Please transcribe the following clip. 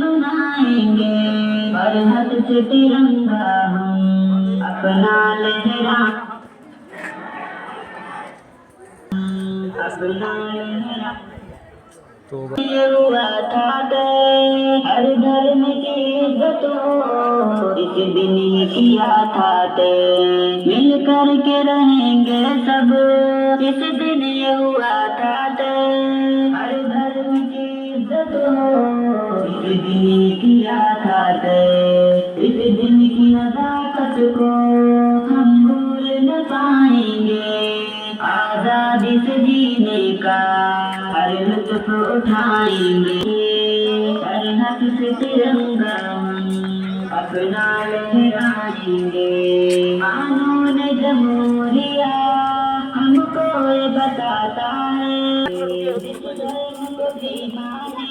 बनाएंगे, सरहद से तिरंगा हम अपना लहरा, अपना लहरा। ये हुआ था तय हर धर्म की इज्जत हो, इस दिन ही किया था तय मिल कर के रहेंगे सब, इस दिन ये हुआ था तय हर धर्म की इज्जत हो, इस दिन ही किया था तय, इस दिन की नजाकत को हम भूल न पाएंगे, आजादी से जीने का हर लुत्फ उठाएंगे, सरहद से तिरंगा हम अपना लहराएंगे। कानून जमहूरिया हमको ये बताता है, जिस धर्म को भी माने